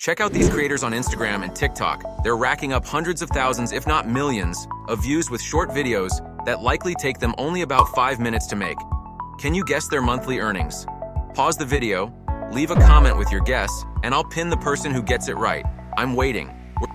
Check out these creators on Instagram and TikTok. They're racking up hundreds of thousands, if not millions, of views with short videos that likely take them only about 5 minutes to make. Can you guess their monthly earnings? Pause the video, leave a comment with your guess, and I'll pin the person who gets it right. I'm waiting. We're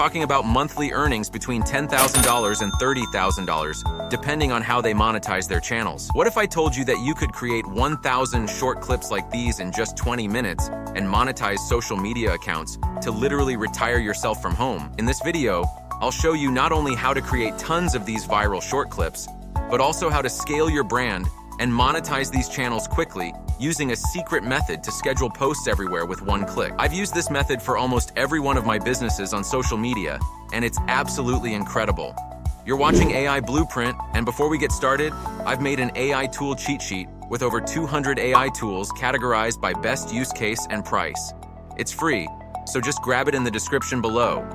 talking about monthly earnings between $10,000 and $30,000, depending on how they monetize their channels. What if I told you that you could create 1,000 short clips like these in just 20 minutes and monetize social media accounts to literally retire yourself from home? In this video, I'll show you not only how to create tons of these viral short clips, but also how to scale your brand and monetize these channels quickly using a secret method to schedule posts everywhere with one click. I've used this method for almost every one of my businesses on social media, and it's absolutely incredible. You're watching AI Blueprint, and before we get started, I've made an AI tool cheat sheet with over 200 AI tools categorized by best use case and price. It's free, so just grab it in the description below.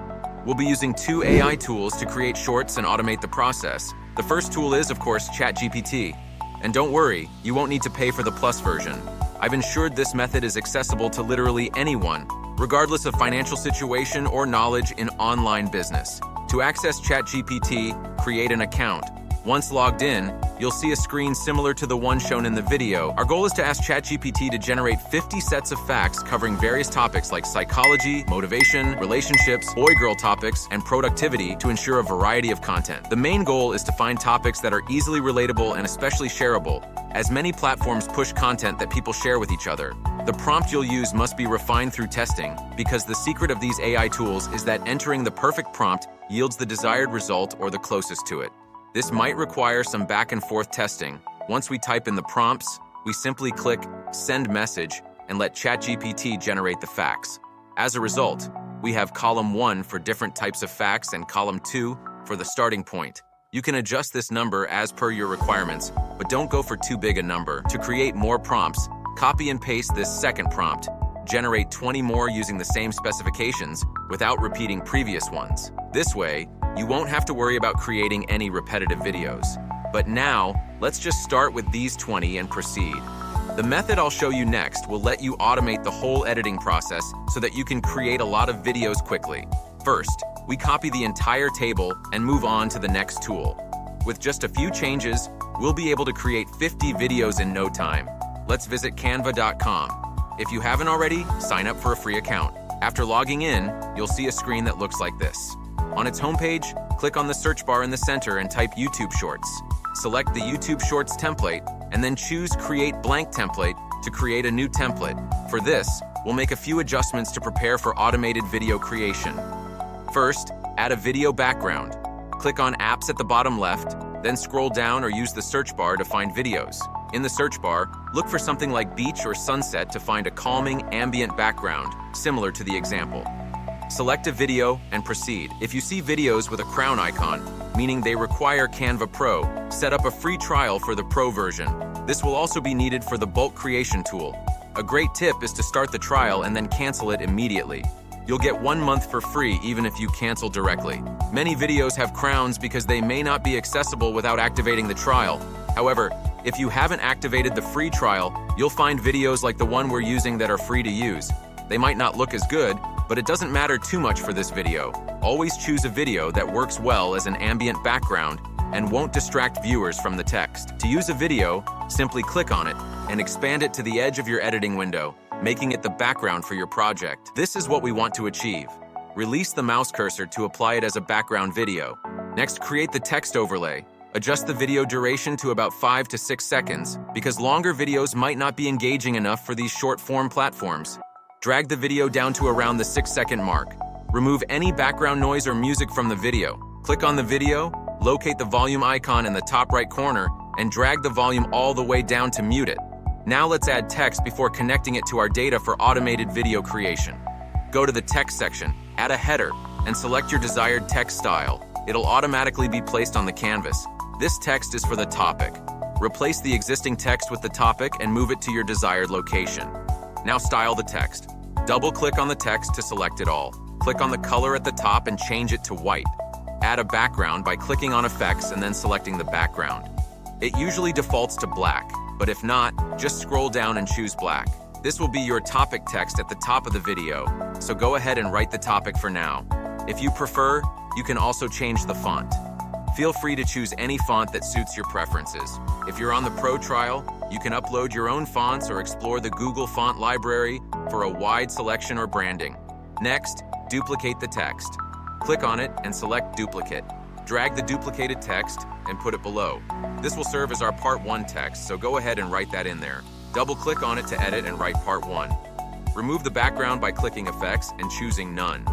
We'll be using 2 AI tools to create shorts and automate the process. The first tool is, of course, ChatGPT. And don't worry, you won't need to pay for the Plus version. I've ensured this method is accessible to literally anyone, regardless of financial situation or knowledge in online business. To access ChatGPT, create an account. Once logged in, you'll see a screen similar to the one shown in the video. Our goal is to ask ChatGPT to generate 50 sets of facts covering various topics like psychology, motivation, relationships, boy-girl topics, and productivity to ensure a variety of content. The main goal is to find topics that are easily relatable and especially shareable, as many platforms push content that people share with each other. The prompt you'll use must be refined through testing, because the secret of these AI tools is that entering the perfect prompt yields the desired result or the closest to it. This might require some back and forth testing. Once we type in the prompts, we simply click Send Message and let ChatGPT generate the facts. As a result, we have column 1 for different types of facts and column 2 for the starting point. You can adjust this number as per your requirements, but don't go for too big a number. To create more prompts, copy and paste this second prompt. Generate 20 more using the same specifications without repeating previous ones. This way, you won't have to worry about creating any repetitive videos. But now, let's just start with these 20 and proceed. The method I'll show you next will let you automate the whole editing process so that you can create a lot of videos quickly. First, we copy the entire table and move on to the next tool. With just a few changes, we'll be able to create 50 videos in no time. Let's visit canva.com. If you haven't already, sign up for a free account. After logging in, you'll see a screen that looks like this. On its homepage, click on the search bar in the center and type YouTube Shorts. Select the YouTube Shorts template and then choose Create Blank Template to create a new template. For this, we'll make a few adjustments to prepare for automated video creation. First, add a video background. Click on Apps at the bottom left, then scroll down or use the search bar to find videos. In the search bar, look for something like beach or sunset to find a calming, ambient background, similar to the example. Select a video and proceed. If you see videos with a crown icon, meaning they require Canva Pro, set up a free trial for the Pro version. This will also be needed for the bulk creation tool. A great tip is to start the trial and then cancel it immediately. You'll get 1 month for free even if you cancel directly. Many videos have crowns because they may not be accessible without activating the trial. However, if you haven't activated the free trial, you'll find videos like the one we're using that are free to use. They might not look as good, but it doesn't matter too much for this video. Always choose a video that works well as an ambient background and won't distract viewers from the text. To use a video, simply click on it and expand it to the edge of your editing window, making it the background for your project. This is what we want to achieve. Release the mouse cursor to apply it as a background video. Next, create the text overlay. Adjust the video duration to about 5 to 6 seconds, because longer videos might not be engaging enough for these short-form platforms. Drag the video down to around the 6-second mark. Remove any background noise or music from the video. Click on the video, locate the volume icon in the top right corner, and drag the volume all the way down to mute it. Now let's add text before connecting it to our data for automated video creation. Go to the text section, add a header, and select your desired text style. It'll automatically be placed on the canvas. This text is for the topic. Replace the existing text with the topic and move it to your desired location. Now style the text. Double-click on the text to select it all. Click on the color at the top and change it to white. Add a background by clicking on Effects and then selecting the background. It usually defaults to black, but if not, just scroll down and choose black. This will be your topic text at the top of the video, so go ahead and write the topic for now. If you prefer, you can also change the font. Feel free to choose any font that suits your preferences. If you're on the Pro trial, you can upload your own fonts or explore the Google font library for a wide selection or branding. Next, duplicate the text. Click on it and select Duplicate. Drag the duplicated text and put it below. This will serve as our Part 1 text, so go ahead and write that in there. Double-click on it to edit and write Part 1. Remove the background by clicking Effects and choosing None.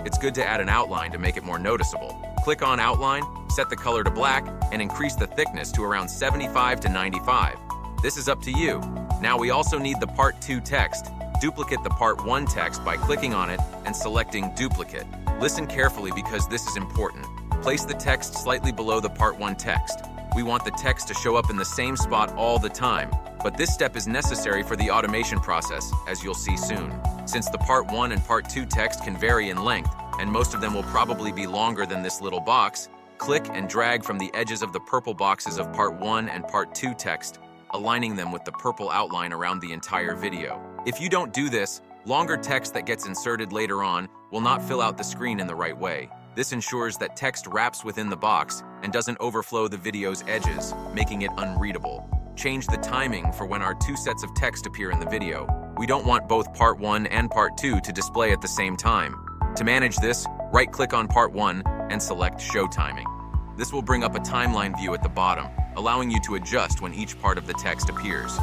It's good to add an outline to make it more noticeable. Click on Outline, set the color to black, and increase the thickness to around 75 to 95. This is up to you. Now we also need the Part 2 text. Duplicate the Part 1 text by clicking on it and selecting Duplicate. Listen carefully because this is important. Place the text slightly below the Part 1 text. We want the text to show up in the same spot all the time, but this step is necessary for the automation process, as you'll see soon. Since the Part 1 and Part 2 text can vary in length, and most of them will probably be longer than this little box, click and drag from the edges of the purple boxes of Part 1 and Part 2 text, aligning them with the purple outline around the entire video. If you don't do this, longer text that gets inserted later on will not fill out the screen in the right way. This ensures that text wraps within the box and doesn't overflow the video's edges, making it unreadable. Change the timing for when our two sets of text appear in the video. We don't want both Part 1 and Part 2 to display at the same time. To manage this, right-click on Part 1 and select Show Timing. This will bring up a timeline view at the bottom, allowing you to adjust when each part of the text appears.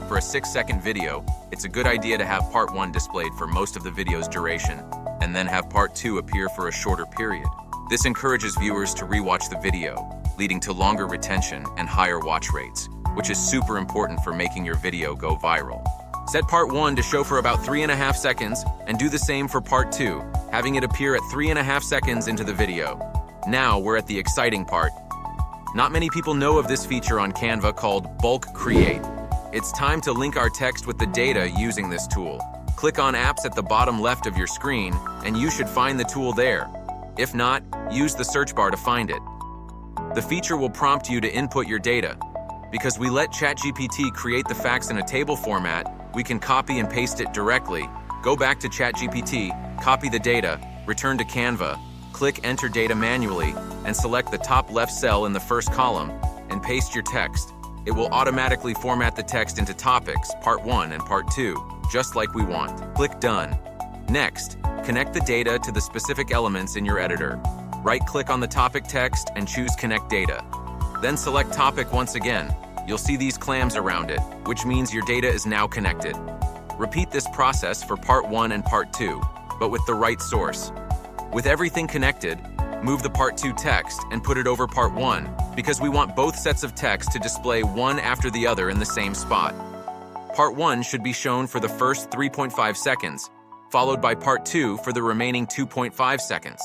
For a 6-second video, it's a good idea to have Part 1 displayed for most of the video's duration, and then have Part 2 appear for a shorter period. This encourages viewers to rewatch the video, leading to longer retention and higher watch rates, which is super important for making your video go viral. Set Part 1 to show for about 3.5 seconds, and do the same for Part 2, having it appear at 3.5 seconds into the video. Now we're at the exciting part. Not many people know of this feature on Canva called Bulk Create. It's time to link our text with the data using this tool. Click on Apps at the bottom left of your screen, and you should find the tool there. If not, use the search bar to find it. The feature will prompt you to input your data. Because we let ChatGPT create the facts in a table format, we can copy and paste it directly. Go back to ChatGPT, copy the data, return to Canva, click Enter Data manually, and select the top left cell in the first column, and paste your text. It will automatically format the text into topics, Part 1 and Part 2, just like we want. Click Done. Next, connect the data to the specific elements in your editor. Right-click on the topic text and choose Connect Data. Then select Topic once again. You'll see these clams around it, which means your data is now connected. Repeat this process for Part 1 and Part 2, but with the right source. With everything connected, move the Part 2 text and put it over Part 1, because we want both sets of text to display one after the other in the same spot. Part 1 should be shown for the first 3.5 seconds, followed by Part 2 for the remaining 2.5 seconds.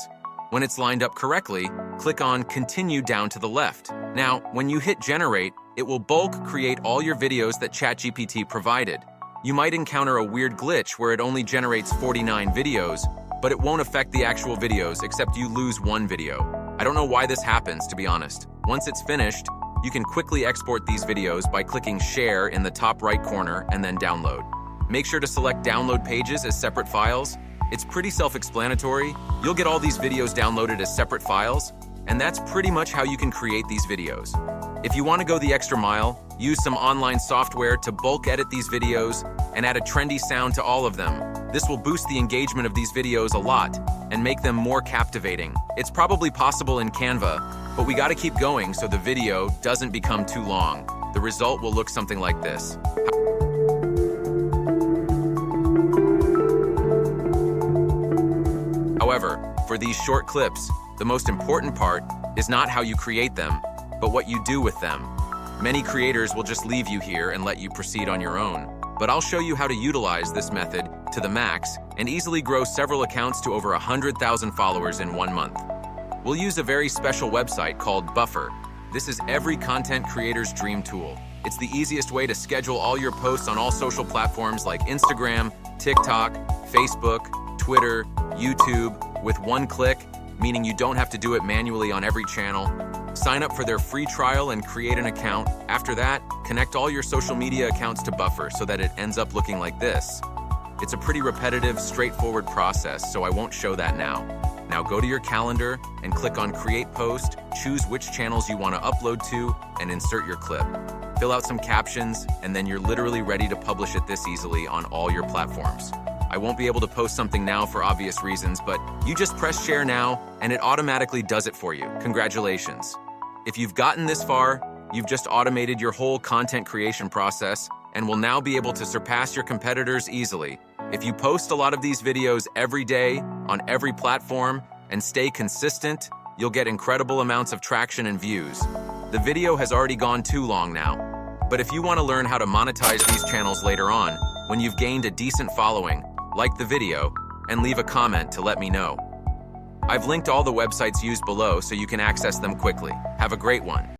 When it's lined up correctly, click on Continue down to the left. Now, when you hit Generate, it will bulk create all your videos that ChatGPT provided. You might encounter a weird glitch where it only generates 49 videos, but it won't affect the actual videos except you lose one video. I don't know why this happens, to be honest. Once it's finished, you can quickly export these videos by clicking Share in the top right corner and then Download. Make sure to select Download Pages as separate files. It's pretty self-explanatory. You'll get all these videos downloaded as separate files, and that's pretty much how you can create these videos. If you want to go the extra mile, use some online software to bulk edit these videos and add a trendy sound to all of them. This will boost the engagement of these videos a lot and make them more captivating. It's probably possible in Canva, but we gotta keep going so the video doesn't become too long. The result will look something like this. However, for these short clips, the most important part is not how you create them, but what you do with them. Many creators will just leave you here and let you proceed on your own, but I'll show you how to utilize this method to the max and easily grow several accounts to over 100,000 followers in 1 month. We'll use a very special website called Buffer. This is every content creator's dream tool. It's the easiest way to schedule all your posts on all social platforms like Instagram, TikTok, Facebook, Twitter, YouTube, with one click, meaning you don't have to do it manually on every channel. Sign up for their free trial and create an account. After that, connect all your social media accounts to Buffer so that it ends up looking like this. It's a pretty repetitive, straightforward process, so I won't show that now. Now go to your calendar and click on Create Post, choose which channels you want to upload to, and insert your clip. Fill out some captions, and then you're literally ready to publish it this easily on all your platforms. I won't be able to post something now for obvious reasons, but you just press share now, and it automatically does it for you. Congratulations. If you've gotten this far, you've just automated your whole content creation process and will now be able to surpass your competitors easily. If you post a lot of these videos every day on every platform and stay consistent, you'll get incredible amounts of traction and views. The video has already gone too long now, but if you want to learn how to monetize these channels later on, when you've gained a decent following, like the video and leave a comment to let me know. I've linked all the websites used below so you can access them quickly. Have a great one.